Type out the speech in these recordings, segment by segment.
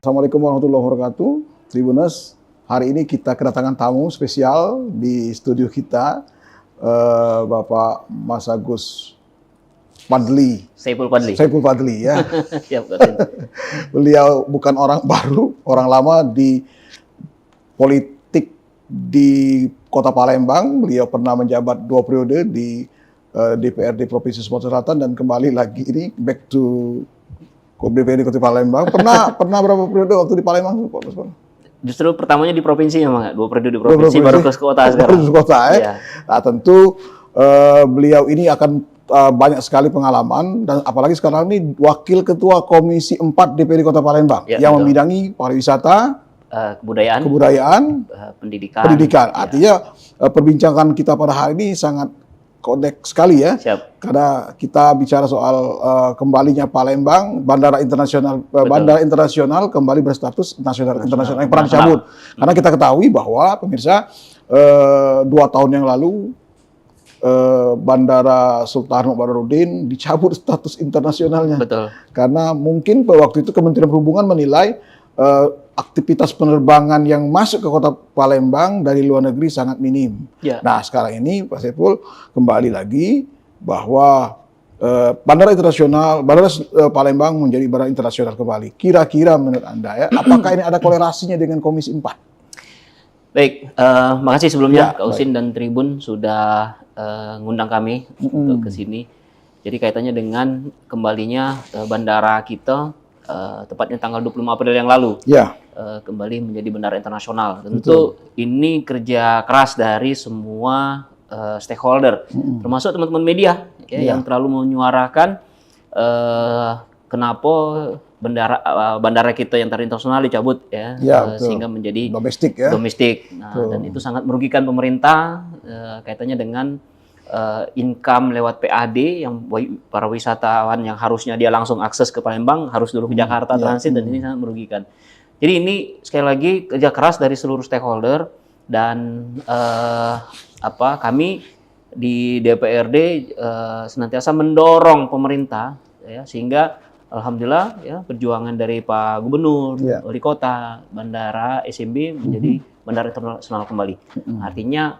Assalamualaikum warahmatullahi wabarakatuh. Tribuners, hari ini kita kedatangan tamu spesial di studio kita, Bapak Mas Agus Fadli. Saiful Fadli. Saiful Fadli ya. Siap, Kosin. Beliau bukan orang baru, orang lama di politik di Kota Palembang. Beliau pernah menjabat 2 periode di DPRD Provinsi Sumatera Selatan dan kembali lagi ini back to DPRD Kota Palembang. Pernah berapa periode waktu di Palembang? Justru pertamanya di provinsi memang, 2 periode di provinsi, baru ke kota sekarang. Baru ke kota ya. Iya. Nah, tentu beliau ini akan banyak sekali pengalaman dan apalagi sekarang ini Wakil Ketua Komisi 4 DPRD Kota Palembang Ya, yang betul. membidangi pariwisata, Kebudayaan, pendidikan. pendidikan. Ya. Artinya perbincangan kita pada hari ini sangat kondeks sekali ya. Siap. Karena kita bicara soal kembalinya Palembang, bandara internasional kembali berstatus internasional yang pernah dicabut. Karena kita ketahui bahwa pemirsa 2 tahun yang lalu Bandara Sultan Badarudin dicabut status internasionalnya. Betul. Karena mungkin waktu itu Kementerian Perhubungan menilai aktivitas penerbangan yang masuk ke Kota Palembang dari luar negeri sangat minim. Ya. Nah, sekarang ini Pak Saiful kembali lagi bahwa bandara Palembang menjadi bandara internasional kembali. Kira-kira menurut Anda ya, apakah ini ada kolerasinya dengan Komisi 4? Baik, makasih sebelumnya Ya, Kak Usin dan Tribun sudah ngundang kami untuk ke sini. Jadi kaitannya dengan kembalinya bandara kita, tepatnya tanggal 25 April yang lalu. Ya. Kembali menjadi bandara internasional. Tentu ini kerja keras dari semua stakeholder, termasuk teman-teman media ya, yang terlalu menyuarakan kenapa bandara kita yang terinternasional dicabut ya, sehingga menjadi domestik. Nah, dan itu sangat merugikan pemerintah kaitannya dengan income lewat PAD yang para wisatawan yang harusnya dia langsung akses ke Palembang harus dulu ke Jakarta transit dan ini sangat merugikan. Jadi ini sekali lagi kerja keras dari seluruh stakeholder dan kami di DPRD senantiasa mendorong pemerintah ya, sehingga alhamdulillah ya perjuangan dari Pak Gubernur, Wali Kota, Bandara SMB menjadi bandara internasional kembali. Artinya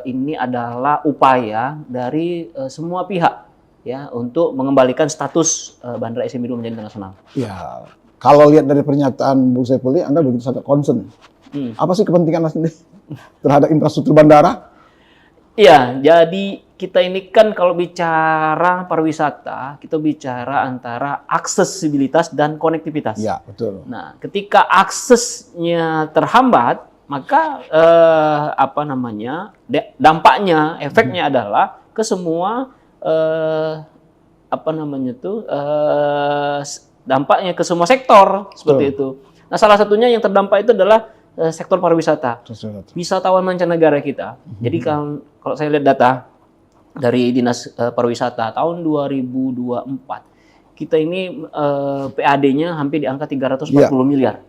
ini adalah upaya dari semua pihak ya untuk mengembalikan status Bandara SMB menjadi internasional. Ya. Kalau lihat dari pernyataan Bu Saiful, Anda begitu sangat concern. Apa sih kepentingan Anda sendiri terhadap infrastruktur bandara? Iya, jadi kita ini kan kalau bicara pariwisata, kita bicara antara aksesibilitas dan konektivitas. Ya, betul. Nah, ketika aksesnya terhambat, maka dampaknya, efeknya adalah ke semua dampaknya ke semua sektor seperti itu. Nah, salah satunya yang terdampak itu adalah sektor pariwisata. Wisatawan mancanegara kita. Jadi kalau saya lihat data dari Dinas Pariwisata tahun 2024, kita ini PAD-nya hampir di angka 340 miliar.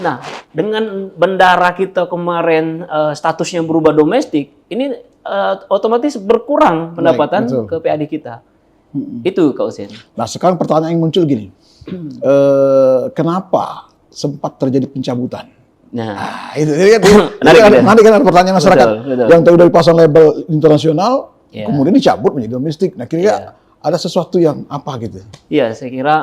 Nah, dengan bandara kita kemarin statusnya berubah domestik, ini otomatis berkurang pendapatan ke PAD kita. Itu Kak Usin. Nah, sekarang pertanyaan yang muncul gini. Kenapa sempat terjadi pencabutan? Nah, itu nanti kan ada pertanyaan masyarakat yang tahu dari pasang label internasional, kemudian dicabut menjadi domestik. Nah, kira-kira ada sesuatu yang apa gitu? Iya, saya kira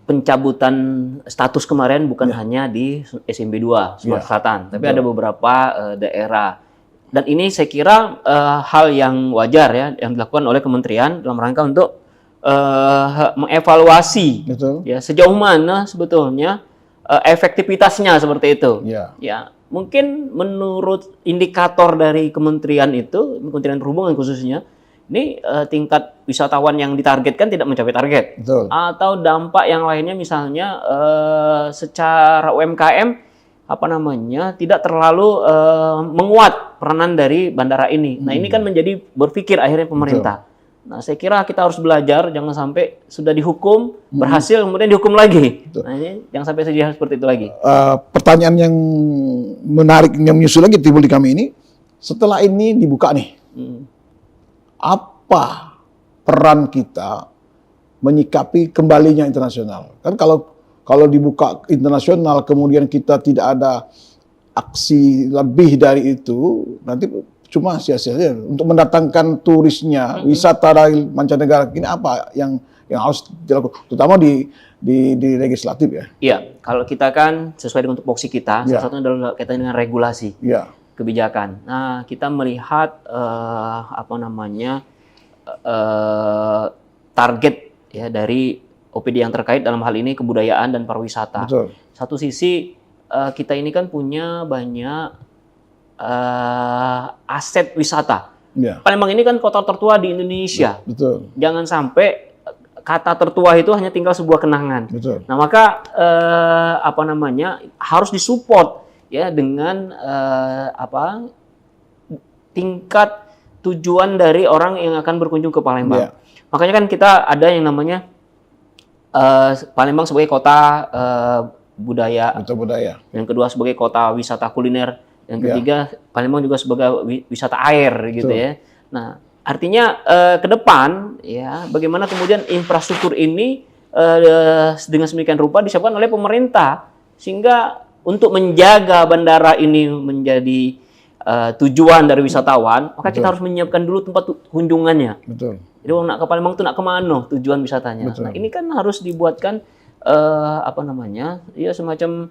pencabutan status kemarin bukan hanya di SMB 2 Sumatera Selatan, tapi ada beberapa daerah. Dan ini saya kira hal yang wajar ya yang dilakukan oleh kementerian dalam rangka untuk mengevaluasi ya sejauh mana sebetulnya efektivitasnya seperti itu. Ya, mungkin menurut indikator dari kementerian itu, Kementerian Perhubungan khususnya, ini tingkat wisatawan yang ditargetkan tidak mencapai target. Atau dampak yang lainnya misalnya secara UMKM tidak terlalu menguat peranan dari bandara ini. Nah, ini kan menjadi berpikir akhirnya pemerintah. Nah, saya kira kita harus belajar, jangan sampai sudah dihukum, berhasil, kemudian dihukum lagi. Nah, ini jangan sampai terjadi seperti itu lagi. Pertanyaan yang menarik, yang menyusul lagi timbul di kami ini, setelah ini dibuka nih, apa peran kita menyikapi kembalinya internasional? Kan kalau kalau dibuka internasional kemudian kita tidak ada aksi lebih dari itu, nanti cuma sia-sia saja. Untuk mendatangkan turisnya, wisata dari mancanegara ini apa yang harus dilakukan, terutama di legislatif ya. Iya, kalau kita kan sesuai dengan tupoksi kita, Ya. salah satunya adalah kaitan dengan regulasi. Ya. Kebijakan. Nah, kita melihat target ya dari OPD yang terkait dalam hal ini kebudayaan dan pariwisata. Betul. Satu sisi kita ini kan punya banyak aset wisata. Ya. Palembang ini kan kota tertua di Indonesia. Betul. Jangan sampai kata tertua itu hanya tinggal sebuah kenangan. Betul. Nah, maka harus disupport ya dengan tingkat tujuan dari orang yang akan berkunjung ke Palembang. Ya. Makanya kan kita ada yang namanya Palembang sebagai kota budaya, Betul, budaya. yang kedua sebagai kota wisata kuliner, yang Ya. ketiga Palembang juga sebagai wisata air gitu Betul. ya. Nah, artinya ke depan ya bagaimana kemudian infrastruktur ini dengan sedemikian rupa disiapkan oleh pemerintah sehingga untuk menjaga bandara ini menjadi tujuan dari wisatawan, maka kita harus menyiapkan dulu tempat kunjungannya. Betul. Jadi orang nak ke Palembang itu nak kemana tujuan wisatanya. Betul. Nah, ini kan harus dibuatkan ya semacam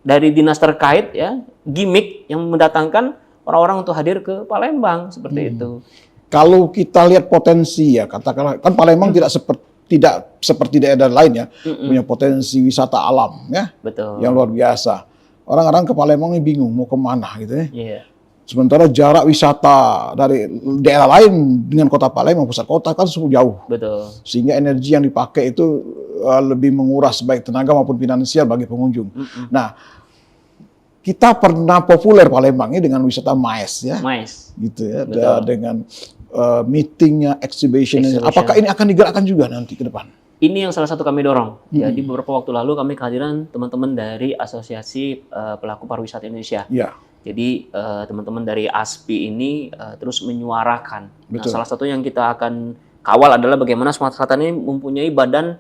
dari dinas terkait ya gimmick yang mendatangkan orang-orang untuk hadir ke Palembang seperti itu. Kalau kita lihat potensi ya, katakanlah kan Palembang tidak seperti daerah lain ya, punya potensi wisata alam ya, Betul. yang luar biasa. Orang-orang ke Palembang ini bingung mau kemana gitu ya. Iya. Sementara jarak wisata dari daerah lain dengan kota Palembang, pusat kota kan cukup jauh. Betul. Sehingga energi yang dipakai itu lebih menguras baik tenaga maupun finansial bagi pengunjung. Nah, kita pernah populer Palembang ini dengan wisata MAES ya. Mais. Gitu ya, Betul. dengan meetingnya, exhibition-nya. Exhibition. Apakah ini akan digerakkan juga nanti ke depan? Ini yang salah satu kami dorong. Jadi beberapa waktu lalu kami kehadiran teman-teman dari Asosiasi Pelaku Pariwisata Indonesia. Ya, Jadi teman-teman dari ASPI ini terus menyuarakan. Nah, Betul. salah satu yang kita akan kawal adalah bagaimana Sumatera Selatan ini mempunyai badan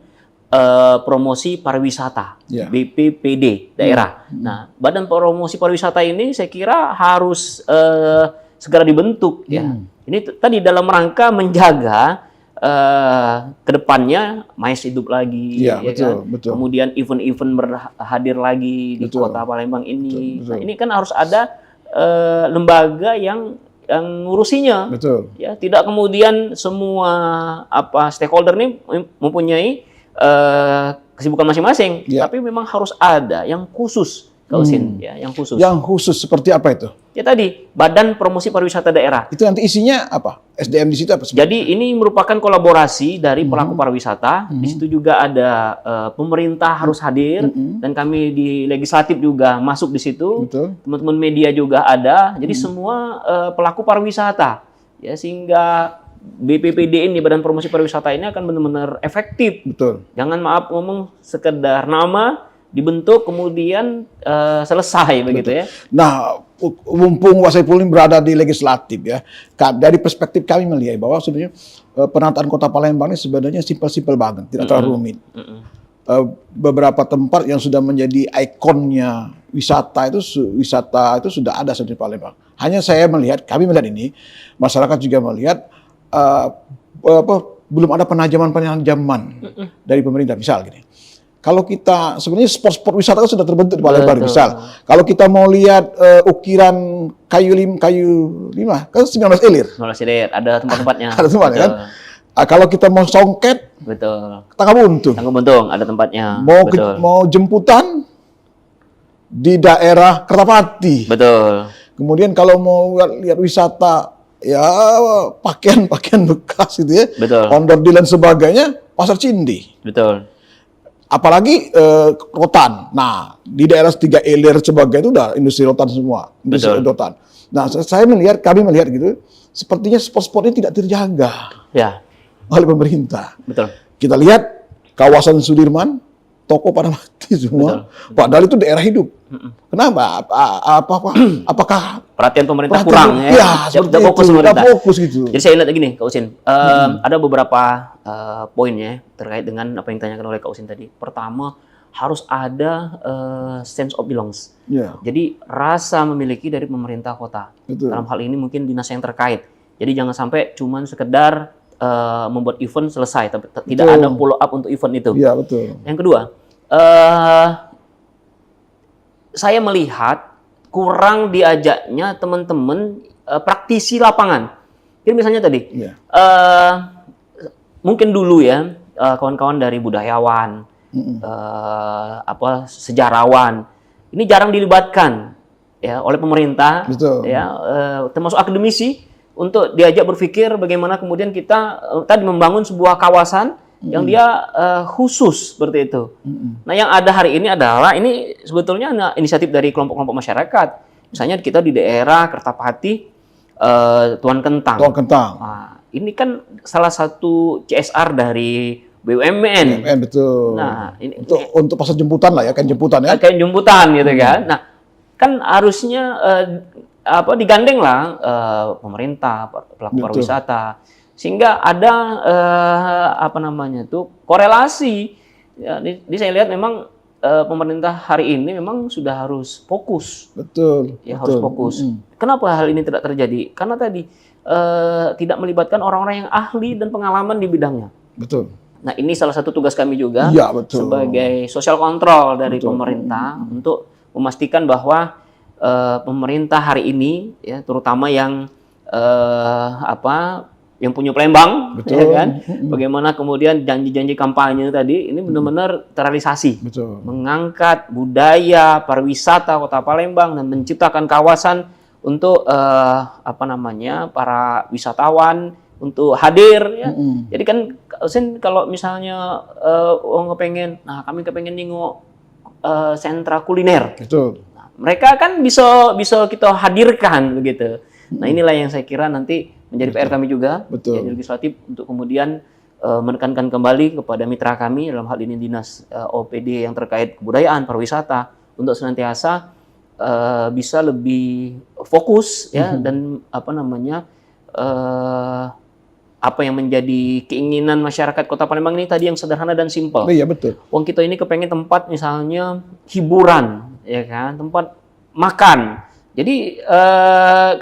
promosi pariwisata, Ya. BPPD daerah. Nah, badan promosi pariwisata ini saya kira harus segera dibentuk ya. Ini tadi dalam rangka menjaga kedepannya MAES hidup lagi, Ya, ya betul, kan? betul. Kemudian event-event berhadir lagi di Betul. kota Palembang ini. Betul. Nah, ini kan harus ada lembaga yang ngurusinya. betul. Ya, tidak kemudian semua stakeholder ini mempunyai kesibukan masing-masing, Ya. tapi memang harus ada yang khusus, Kausin, ya, yang khusus. Yang khusus seperti apa itu? Ya tadi, Badan Promosi Pariwisata Daerah. Itu nanti isinya apa? SDM di situ apa? Jadi ini merupakan kolaborasi dari pelaku pariwisata. Di situ juga ada pemerintah harus hadir dan kami di legislatif juga masuk di situ. Betul. Teman-teman media juga ada. Jadi semua pelaku pariwisata ya sehingga BPPD ini Badan Promosi Pariwisata ini akan benar-benar efektif. Betul. Jangan maaf ngomong sekedar nama dibentuk kemudian selesai begitu ya. Nah, mumpung Pak Saiful ini berada di legislatif ya, dari perspektif kami melihat bahwa sebenarnya penataan kota Palembang ini sebenarnya simpel-simpel banget, tidak terlalu rumit. Beberapa tempat yang sudah menjadi ikonnya wisata itu sudah ada di Palembang. Hanya kami melihat ini, masyarakat juga melihat belum ada penajaman dari pemerintah. Misal gini. Kalau kita sebenarnya spot wisata kan sudah terbentuk di Palembang. Misal, kalau kita mau lihat ukiran kayu lima kan 19 ilir. Silir, ada tempat-tempatnya. Ada tempatnya kan. Kalau kita mau songket, Betul. Tangga-Buntung. Tanggung-buntung ada tempatnya. Mau jemputan di daerah Kertapati. Betul. Kemudian kalau mau lihat wisata ya pakaian bekas gitu ya. Betul. Onderdil dan sebagainya, Pasar Cindi. Betul. Apalagi rotan. Nah, di daerah 3 ilir sebagainya itu udah industri rotan semua, industri Betul. rotan. Nah, kami melihat gitu, sepertinya spot-spot ini tidak terjaga Ya, oleh pemerintah. betul. Kita lihat kawasan Sudirman toko pada mati semua. Betul. Padahal itu daerah hidup. Kenapa? Apakah Perhatian pemerintah perhatian- kurang ya, seperti tidak fokus itu, pemerintah. tidak fokus gitu. Jadi saya lihat gini, Kak Usin, ada beberapa poinnya terkait dengan apa yang ditanyakan oleh Kak Usin tadi. Pertama, harus ada sense of belongs. Ya, Jadi rasa memiliki dari pemerintah kota. betul. Dalam hal ini mungkin dinas yang terkait. Jadi jangan sampai cuman sekedar membuat event selesai, tapi tidak Betul. ada follow up untuk event itu. Iya, betul. Yang kedua, saya melihat kurang diajaknya teman-teman praktisi lapangan. Jadi misalnya tadi, Iya. mungkin dulu ya kawan-kawan dari budayawan, sejarawan, ini jarang dilibatkan ya oleh pemerintah, Betul. ya termasuk akademisi untuk diajak berpikir bagaimana kemudian kita tadi membangun sebuah kawasan yang dia khusus seperti itu. Nah, yang ada hari ini adalah ini sebetulnya inisiatif dari kelompok-kelompok masyarakat. Misalnya kita di daerah Kertapati, Tuan Kentang. Tuang kentang. Nah, ini kan salah satu CSR dari BUMN. Betul. Nah, ini Untuk pasar jemputan lah ya, kan jemputan ya. kayak jemputan gitu kan. Nah, kan harusnya digandeng lah pemerintah, pelaku Betul. pariwisata, sehingga ada korelasi. Ya, di saya lihat memang pemerintah hari ini memang sudah harus fokus. Betul. Ya, betul. harus fokus. Kenapa hal ini tidak terjadi? Karena tadi tidak melibatkan orang-orang yang ahli dan pengalaman di bidangnya. Betul. Nah, ini salah satu tugas kami juga Iya, betul. sebagai social control dari Betul. pemerintah untuk memastikan bahwa pemerintah hari ini ya terutama yang yang punya Palembang, Betul. ya kan? Bagaimana kemudian janji-janji kampanye tadi ini benar-benar terrealisasi. Betul. Mengangkat budaya pariwisata Kota Palembang dan menciptakan kawasan untuk para wisatawan untuk hadir ya. Jadi kan Usin kalau misalnya kami kepengen nengok sentra kuliner. Betul. Nah, mereka kan bisa kita hadirkan begitu. Nah, inilah yang saya kira nanti menjadi PR kami juga Betul. di legislatif untuk kemudian menekankan kembali kepada mitra kami dalam hal ini dinas OPD yang terkait kebudayaan pariwisata untuk senantiasa bisa lebih fokus ya dan apa yang menjadi keinginan masyarakat Kota Palembang ini tadi yang sederhana dan simpel. Iya, betul. Wong kita ini kepengen tempat misalnya hiburan, ya kan, tempat makan. Jadi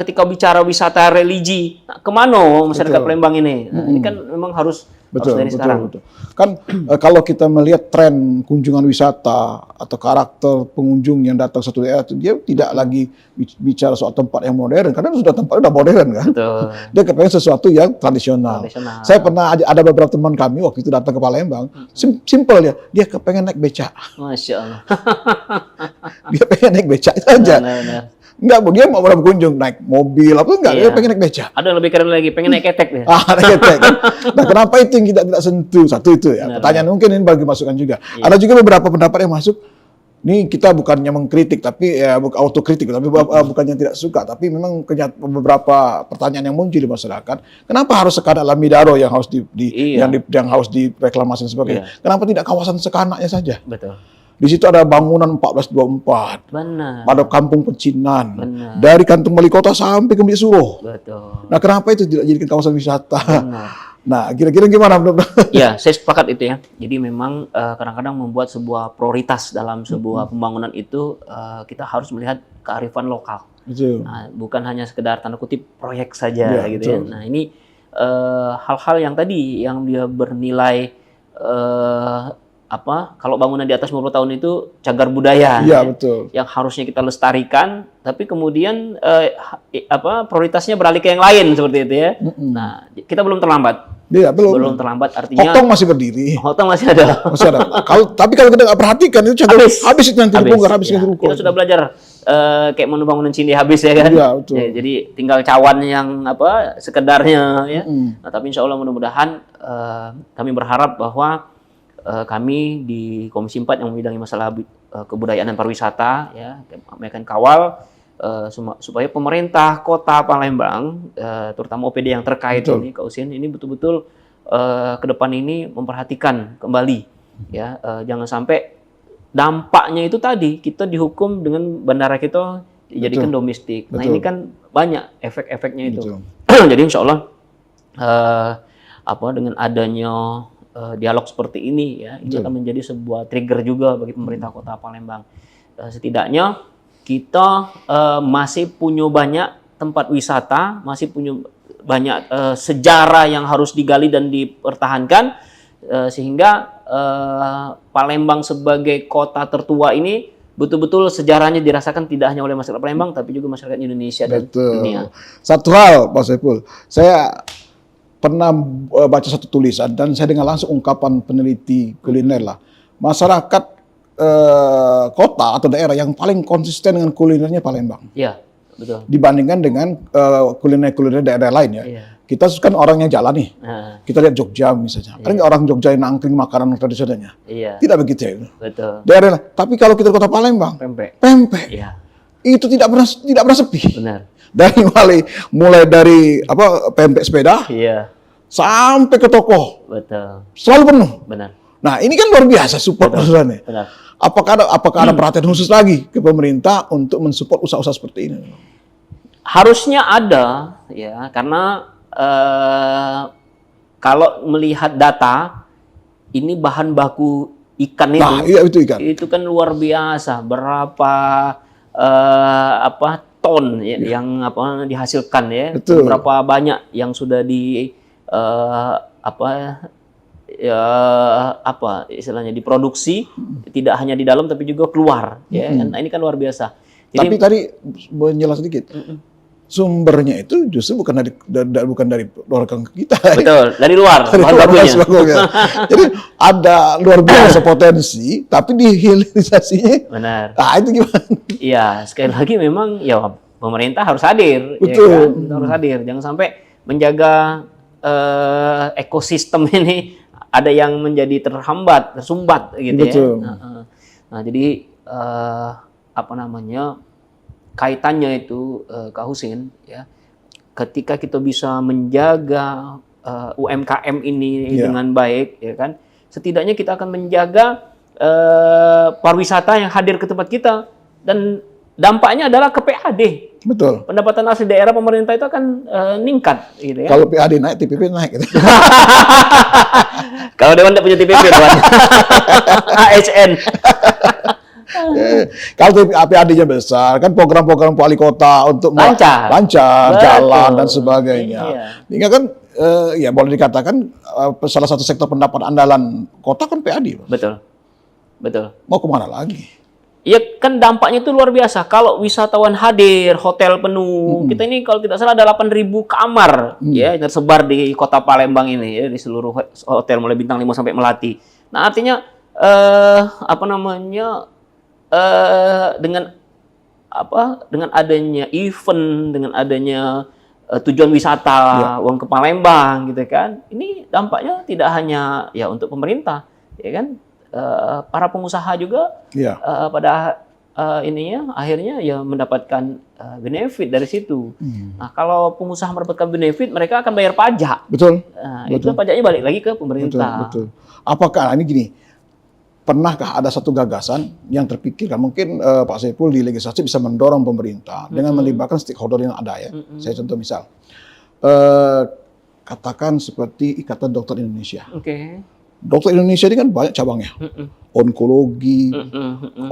ketika bicara wisata religi, nah, kemana masyarakat Betul. Palembang ini? Nah, ini kan memang harus dari sekarang. Betul. Kan kalau kita melihat tren kunjungan wisata atau karakter pengunjung yang datang satu daerah, dia tidak lagi bicara soal tempat yang modern, karena tempatnya udah modern kan. Betul. Dia kepengen sesuatu yang tradisional. Saya pernah ada beberapa teman kami waktu itu datang ke Palembang, simple dia kepengen naik becak. Masya Allah. Dia pengen naik becak itu aja. Benar. Enggak, dia mau berkunjung naik mobil apa enggak, dia pengen naik becak. Ada yang lebih keren lagi, pengen naik ketek dia. Naik ketek kan. Nah, kenapa itu yang kita tidak sentuh? Satu itu ya. Pertanyaan mungkin ini bagi masukan juga. Ada juga beberapa pendapat yang masuk. Ini kita bukannya mengkritik, tapi ya autokritik, tapi bukannya tidak suka, tapi memang beberapa pertanyaan yang muncul di masyarakat. Kenapa harus sekadar Lamidaro yang harus yang harus direklamasi dan sebagainya? Kenapa tidak kawasan sekanaknya saja? Betul. Di situ ada bangunan 1424. Benar. Pada kampung pecinan. Benar. Dari kantung wali kota sampai ke Masjid Suruh. Betul. Nah, kenapa itu tidak dijadikan kawasan wisata? Benar. Nah, kira-kira gimana? Ya, saya sepakat itu ya. Jadi memang kadang-kadang membuat sebuah prioritas dalam sebuah pembangunan itu kita harus melihat kearifan lokal. Betul. Nah, bukan hanya sekedar tanda kutip proyek saja gitu ya. betul. Nah, ini hal-hal yang tadi yang dia bernilai kalau bangunan di atas 50 tahun itu cagar budaya. Iya, betul. Yang harusnya kita lestarikan, tapi kemudian prioritasnya beralih ke yang lain seperti itu ya. Nah, kita belum terlambat. Iya, belum. terlambat artinya Hotong masih berdiri. Hotong masih ada. Masih ada. Tapi kalau kita nggak perhatikan itu cagar habis itu nanti dibongkar, habis Ya, itu kita sudah belajar kayak mau bangunan Cindi habis ya kan. Iya, betul. Ya, jadi tinggal cawan yang sekedarnya ya. Nah, tapi insya Allah mudah-mudahan kami berharap bahwa kami di Komisi 4 yang membidangi masalah kebudayaan dan pariwisata ya kami akan kawal supaya pemerintah Kota Palembang terutama OPD yang terkait ini Kak Usin ini betul-betul ke depan ini memperhatikan kembali ya jangan sampai dampaknya itu tadi kita dihukum dengan bandara kita dijadikan domestik. Nah ini kan banyak efek-efeknya itu. Jadi insya Allah dengan adanya dialog seperti ini ya, ini akan menjadi sebuah trigger juga bagi pemerintah Kota Palembang. Setidaknya kita masih punya banyak tempat wisata, masih punya banyak sejarah yang harus digali dan dipertahankan, sehingga Palembang sebagai kota tertua ini betul-betul sejarahnya dirasakan tidak hanya oleh masyarakat Palembang, tapi juga masyarakat Indonesia dan dunia. Satu hal, Pak Saiful, saya pernah baca satu tulisan dan saya dengar langsung ungkapan peneliti kuliner lah. Masyarakat kota atau daerah yang paling konsisten dengan kulinernya Palembang. Iya, betul. Dibandingkan dengan kuliner-kuliner daerah lain ya. Iya. Kita kan orangnya jalan nih. Kita lihat Jogja misalnya. Ada nggak orang Jogja yang nangkring makanan tradisionalnya? Iya. Tidak begitu ya. Betul. Daerah. Tapi kalau kita kota Palembang, Pempek. Iya. Itu tidak pernah sepi. Benar. Dari mulai dari pempek sepeda, Iya. sampai ke toko. Betul. Selalu penuh. Benar. Nah, ini kan luar biasa support perusahaannya. Benar. Apakah ada perhatian khusus lagi ke pemerintah untuk mensupport usaha-usaha seperti ini? Harusnya ada ya, karena kalau melihat data ini bahan baku ikan itu ikan. Itu kan luar biasa, berapa ton ya, yang dihasilkan ya. Betul. Berapa banyak yang sudah istilahnya diproduksi, tidak hanya di dalam tapi juga keluar ya. Nah, ini kan luar biasa. Jadi, tapi tadi menjelaskan sedikit. Sumbernya itu justru bukan dari orang kita. Betul, dari luar. Bahan bakunya. Jadi ada luar biasa potensi, tapi dihilirisasinya. Benar. Nah, itu gimana? Iya, sekali lagi memang ya pemerintah harus hadir. Betul. Ya kan? Harus hadir. Jangan sampai menjaga ekosistem ini ada yang menjadi tersumbat gitu. Betul. Ya. Nah, jadi kaitannya itu Kak Husin ya, ketika kita bisa menjaga UMKM ini dengan baik ya kan, setidaknya kita akan menjaga pariwisata yang hadir ke tempat kita, dan dampaknya adalah ke PAD. Betul. Pendapatan asli daerah pemerintah itu akan meningkat gitu ya. Kalau PAD naik, TPP naik gitu. Kalau Dewan tidak punya TPP, Dewan. ASN. Kalau PAD-nya besar, kan program-program wali kota untuk lancar, jalan dan sebagainya. Ini kan ya boleh dikatakan salah satu sektor pendapatan andalan kota kan PAD. Betul. Mau kemana lagi? Ya kan dampaknya itu luar biasa. Kalau wisatawan hadir, hotel penuh. Kita ini kalau tidak salah ada 8.000 kamar ya yang tersebar di Kota Palembang ini ya, di seluruh hotel mulai bintang 5 sampai Melati. Nah, artinya dengan adanya event, dengan adanya tujuan wisata uang ke Palembang gitu kan. Ini dampaknya tidak hanya ya untuk pemerintah, ya kan? Para pengusaha juga pada akhirnya ya mendapatkan benefit dari situ. Nah, kalau pengusaha mendapatkan benefit, mereka akan bayar pajak. Betul. Nah, itu pajaknya balik lagi ke pemerintah. Betul. Apakah ini gini? Pernahkah ada satu gagasan yang terpikirkan, mungkin Pak Saiful di legislasi bisa mendorong pemerintah dengan melibatkan stakeholder yang ada ya. Saya contoh misal, katakan seperti Ikatan Dokter Indonesia. Dokter Indonesia ini kan banyak cabangnya, onkologi,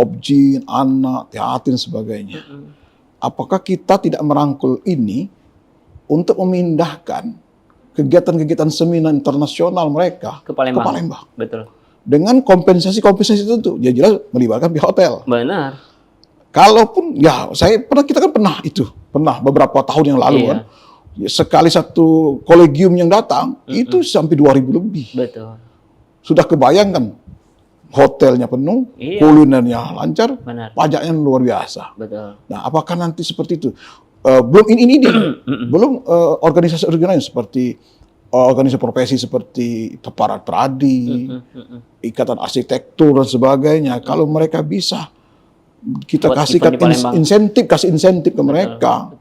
obgyn, anak, teater, dan sebagainya. Apakah kita tidak merangkul ini untuk memindahkan kegiatan-kegiatan seminar internasional mereka ke Palembang? Betul. Dengan kompensasi itu, ya jelas melibatkan pihak hotel. Benar. Kalaupun ya kita kan pernah beberapa tahun yang lalu kan, sekali satu kolegium yang datang itu sampai 2.000 lebih. Betul. Sudah kebayangkan hotelnya penuh, kulinernya lancar, pajaknya luar biasa. Betul. Nah, apakah nanti seperti itu? Belum ini belum organisasi-organisasi seperti organisasi profesi seperti para tradi, ikatan arsitektur dan sebagainya. Kalau mereka bisa kita kasih insentif ke mereka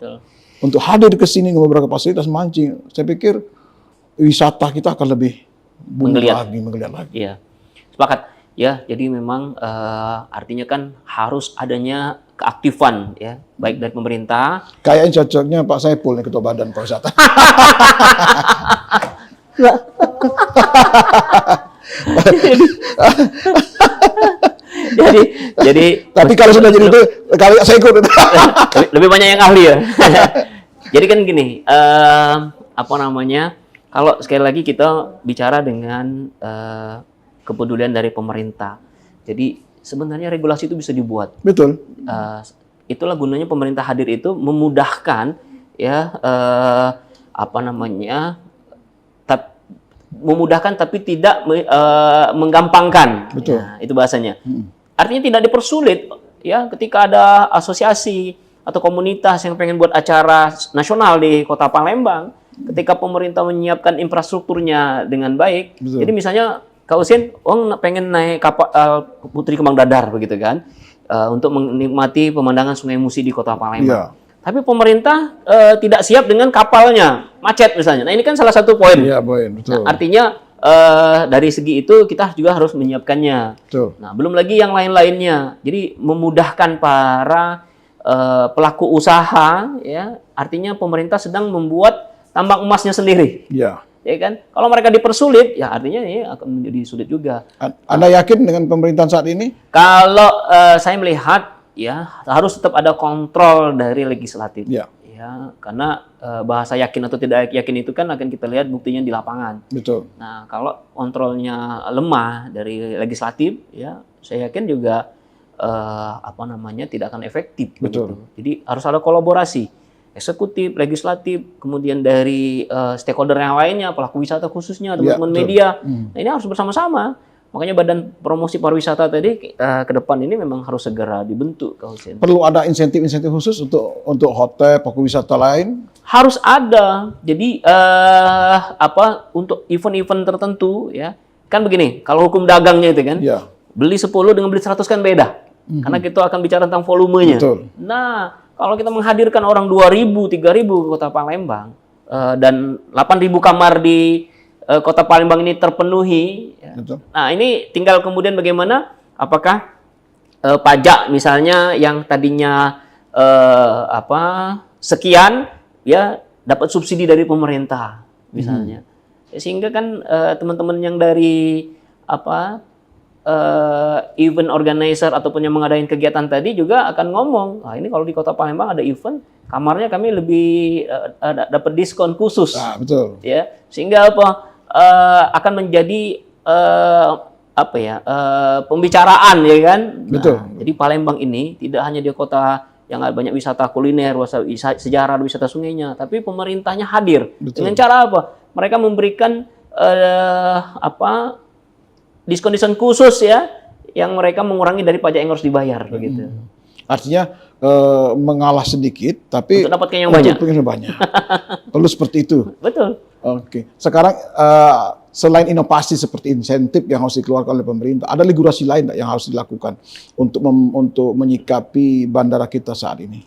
untuk hadir ke sini ke beberapa fasilitas mancing, saya pikir wisata kita akan lebih menggeliat lagi. Iya, sepakat. Ya, jadi memang artinya kan harus adanya keaktifan ya, baik dari pemerintah. Kayaknya cocoknya Pak Saiful nih ketua badan pariwisata. jadi jadi Tapi kalau sudah jadi itu, kali saya ikut. lebih banyak yang ahli ya. Jadi kan gini, apa namanya? Kalau sekali lagi kita bicara dengan kepedulian dari pemerintah. Jadi sebenarnya regulasi itu bisa dibuat. Betul. Itulah gunanya pemerintah hadir itu memudahkan ya apa namanya? Memudahkan tapi tidak menggampangkan. Betul. Nah, itu bahasanya. Artinya tidak dipersulit ya ketika ada asosiasi atau komunitas yang pengen buat acara nasional di Kota Palembang, ketika pemerintah menyiapkan infrastrukturnya dengan baik. Betul. Jadi misalnya Kak Usin, pengen naik kapal Putri Kembang Dadar begitu kan, untuk menikmati pemandangan Sungai Musi di Kota Palembang. Iya. Tapi pemerintah tidak siap dengan kapalnya, macet misalnya. Nah ini kan salah satu poin. Iya, poin, betul. Nah, artinya dari segi itu kita juga harus menyiapkannya. Betul. Nah belum lagi yang lain-lainnya. Jadi memudahkan para pelaku usaha, ya. Artinya pemerintah sedang membuat tambang emasnya sendiri. Iya. Ya kan? Kalau mereka dipersulit, ya artinya ini akan menjadi sulit juga. Anda yakin dengan pemerintahan saat ini? Kalau saya melihat, ya harus tetap ada kontrol dari legislatif. Ya. Ya, karena bahasa yakin atau tidak yakin itu kan akan kita lihat buktinya di lapangan. Betul. Nah, kalau kontrolnya lemah dari legislatif, ya saya yakin juga apa namanya tidak akan efektif. Betul. Begitu. Jadi harus ada kolaborasi eksekutif, legislatif, kemudian dari stakeholder yang lainnya, pelaku wisata khususnya, teman-teman media. Nah, ini harus bersama-sama. Makanya Badan Promosi Pariwisata tadi ke depan ini memang harus segera dibentuk, Kak Husin. Perlu ada insentif-insentif khusus untuk hotel, pelaku wisata lain? Harus ada. Jadi apa untuk event-event tertentu ya. Kan begini, kalau hukum dagangnya itu kan, Ya. beli 10 dengan beli 100 kan beda. Karena kita akan bicara tentang volumenya. Betul. Nah, kalau kita menghadirkan orang 2.000, 3.000 ke Kota Palembang dan 8.000 kamar di Kota Palembang ini terpenuhi. Ya. Betul. Nah, ini tinggal kemudian bagaimana? Apakah pajak misalnya yang tadinya sekian ya dapat subsidi dari pemerintah misalnya. Sehingga kan teman-teman yang dari event organizer ataupun yang mengadain kegiatan tadi juga akan ngomong, ini kalau di Kota Palembang ada event, kamarnya kami lebih dapat diskon khusus. Betul. Ya, sehingga akan menjadi pembicaraan ya kan. Betul. Nah, jadi Palembang ini tidak hanya di kota yang banyak wisata kuliner, wisata sejarah, wisata sungainya, tapi pemerintahnya hadir. Betul. Dengan cara apa? Mereka memberikan diskon-diskon khusus ya, yang mereka mengurangi dari pajak yang harus dibayar begitu. Artinya mengalah sedikit, tapi Untuk dapatkan yang banyak. Untuk yang banyak. Perlu seperti itu. Betul. Oke. Sekarang selain inovasi seperti insentif yang harus dikeluarkan oleh pemerintah, ada regulasi lain yang harus dilakukan untuk menyikapi bandara kita saat ini?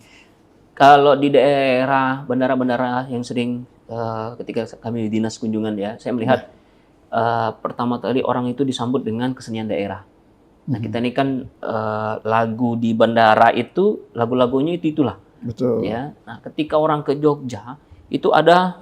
Kalau di daerah bandara-bandara yang sering ketika kami dinas kunjungan ya, saya melihat pertama kali orang itu disambut dengan kesenian daerah. Nah kita ini kan lagu di bandara itu lagu-lagunya itulah. Betul. Ya. Nah ketika orang ke Jogja itu ada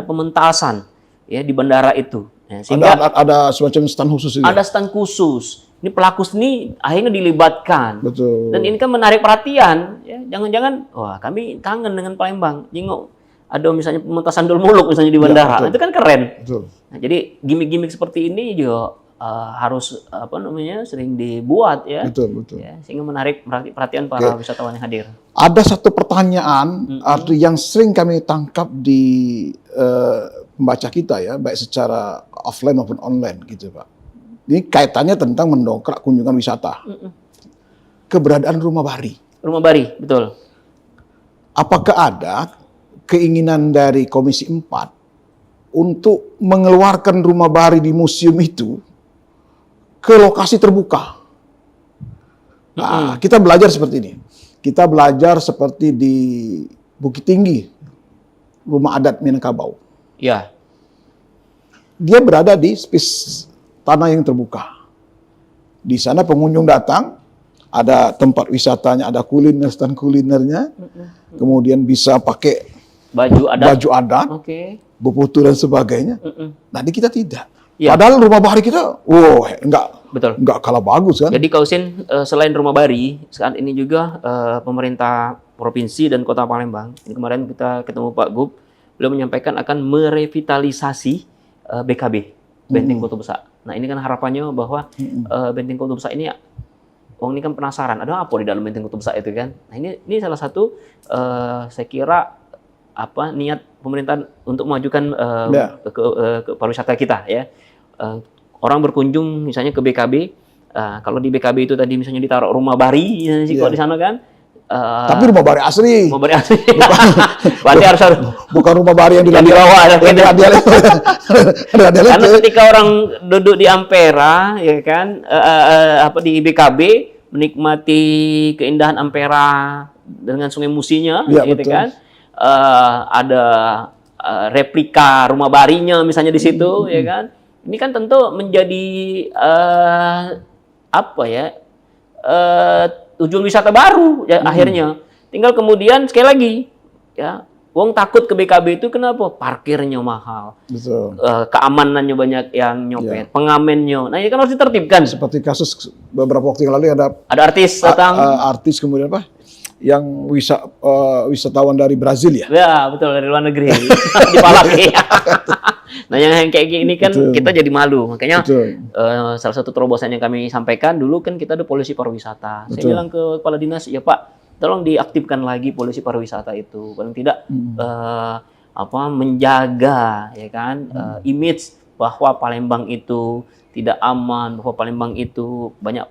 pementasan ya di bandara itu. Nah, sehingga ada semacam stand khusus juga. ada stand khusus. Ini pelaku seni akhirnya dilibatkan. Betul. Dan ini kan menarik perhatian. Ya. Jangan-jangan, wah kami kangen dengan Palembang. Jingok ada misalnya pementasan Dol Muluk misalnya di bandara. Ya, itu kan keren. Betul. Nah, jadi gimmick-gimmick seperti ini juga harus sering dibuat ya. Betul, betul. Ya, sehingga menarik perhatian para wisatawan yang hadir. Ada satu pertanyaan yang sering kami tangkap di pembaca kita ya, baik secara offline maupun online gitu, Pak. Ini kaitannya tentang mendongkrak kunjungan wisata. Keberadaan rumah Bari. Rumah Bari, betul. Apakah ada keinginan dari Komisi 4 untuk mengeluarkan rumah Bari di museum itu ke lokasi terbuka? Nah, kita belajar seperti ini. Kita belajar seperti di Bukit Tinggi, rumah adat Minangkabau. Ya. Dia berada di space tanah yang terbuka. Di sana pengunjung datang, ada tempat wisatanya, ada kuliner, stand kulinernya, kemudian bisa pakai baju adat, beputu dan sebagainya. Nah, di kita tidak. Ya. Padahal rumah Bahari kita, nggak kalah bagus kan. Jadi Kausin, selain rumah Bahari, saat ini juga pemerintah provinsi dan kota Palembang, ini kemarin kita ketemu Pak Gub, beliau menyampaikan akan merevitalisasi BKB, Benteng Kota Besar. Nah, ini kan harapannya bahwa Benteng Kota Besar ini, ini kan penasaran, ada apa di dalam Benteng Kota Besar itu kan. Nah, ini salah satu, saya kira, niat pemerintah untuk memajukan ke pariwisata kita ya. Orang berkunjung misalnya ke BKB, kalau di BKB itu tadi misalnya ditaruh rumah Bahari kalau di sana kan. Tapi rumah Bahari asli. Rumah Bahari asli. Berarti harus bukan rumah Bahari yang di bawah. Karena ketika orang duduk di Ampera ya kan, di BKB menikmati keindahan Ampera dengan Sungai Musinya gitu kan. Ada replika rumah Baharinya misalnya di situ ya kan. Ini kan tentu menjadi tujuan wisata baru ya akhirnya. Tinggal kemudian sekali lagi ya, wong takut ke BKB itu kenapa? Parkirnya mahal. Betul. Keamanannya banyak yang nyopet, pengamennya. Nah, ini kan harus ditertibkan. Seperti kasus beberapa waktu yang lalu ada artis datang. Artis kemudian yang wisatawan dari Brazil ya? Ya, betul, dari luar negeri. Dipalaki. Nah, yang kayak gini kan kita jadi malu. Makanya salah satu terobosan yang kami sampaikan dulu kan kita ada polisi pariwisata. Saya bilang ke kepala dinas, ya Pak, tolong diaktifkan lagi polisi pariwisata itu. Paling tidak menjaga ya kan image bahwa Palembang itu tidak aman, bahwa Palembang itu banyak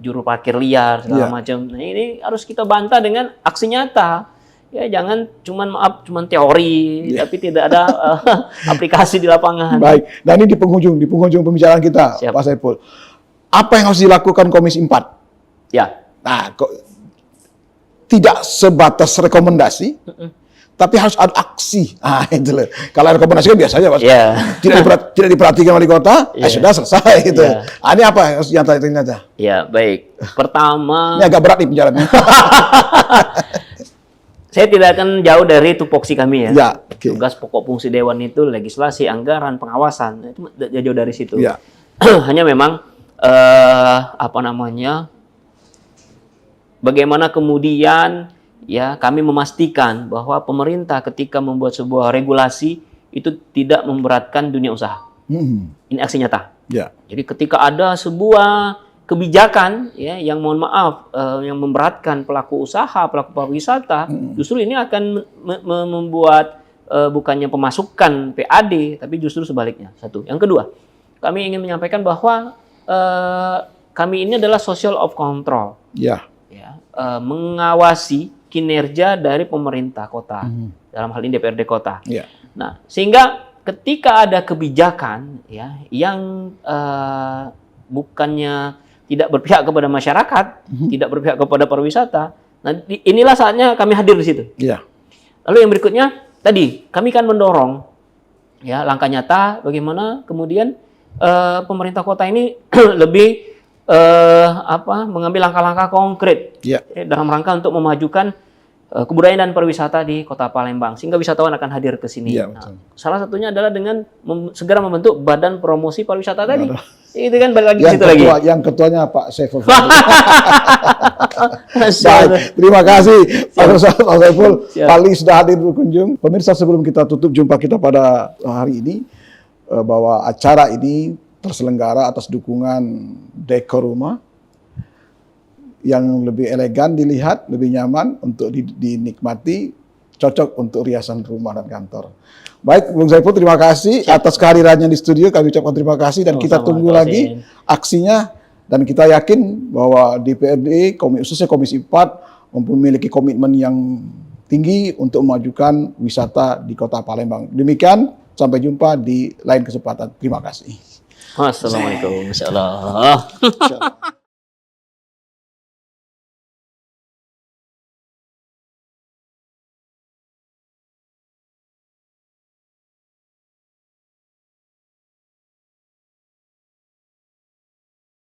juru parkir liar segala macam. Nah, ini harus kita bantah dengan aksi nyata. Ya, jangan cuman teori tapi tidak ada aplikasi di lapangan. Baik. Dan ini di penghujung pembicaraan kita, Pak Saiful. Apa yang harus dilakukan Komisi 4? Ya. Nah, tidak sebatas rekomendasi, tapi harus ada aksi. Ah, itu loh. Kalau rekomendasi kan biasanya Mas, tidak diperhatikan wali kota, sudah selesai gitu. Ini apa yang harus nyata-nyata? Ya, baik. Pertama, ini agak berat nih penjelasannya. Saya tidak akan jauh dari tupoksi kami ya. Tugas pokok fungsi Dewan itu legislasi, anggaran, pengawasan. Itu jauh dari situ. Hanya memang bagaimana kemudian ya kami memastikan bahwa pemerintah ketika membuat sebuah regulasi itu tidak memberatkan dunia usaha. Ini aksi nyata. Jadi ketika ada sebuah kebijakan ya yang mohon maaf yang memberatkan pelaku usaha, pelaku pariwisata, justru ini akan membuat bukannya pemasukan PAD, tapi justru sebaliknya. Satu. Yang kedua, kami ingin menyampaikan bahwa kami ini adalah social of control. Mengawasi kinerja dari pemerintah kota, dalam hal ini DPRD kota. Nah, sehingga ketika ada kebijakan ya yang bukannya tidak berpihak kepada masyarakat, tidak berpihak kepada pariwisata. Nah, inilah saatnya kami hadir di situ. Lalu yang berikutnya, tadi kami kan mendorong ya langkah nyata bagaimana kemudian pemerintah kota ini lebih mengambil langkah-langkah konkret dalam rangka untuk memajukan kebudayaan dan pariwisata di Kota Palembang sehingga wisatawan akan hadir ke sini. Salah satunya adalah dengan segera membentuk Badan Promosi Pariwisata tadi. Itu kan balik lagi situ lagi. Yang ketuanya Pak Saiful. Baik, terima kasih Pak Saiful. Paling sudah hadir berkunjung. Pemirsa, sebelum kita tutup jumpa kita pada hari ini, bahwa acara ini terselenggara atas dukungan dekor rumah yang lebih elegan dilihat, lebih nyaman untuk dinikmati, cocok untuk riasan rumah dan kantor. Baik, Bung Saiful, terima kasih atas kehadirannya di studio. Kami ucapkan terima kasih dan kita tunggu lagi aksinya, dan kita yakin bahwa DPRD, khususnya Komisi 4, memiliki komitmen yang tinggi untuk memajukan wisata di Kota Palembang. Demikian, sampai jumpa di lain kesempatan. Terima kasih. Wassalamualaikum. Insyaallah.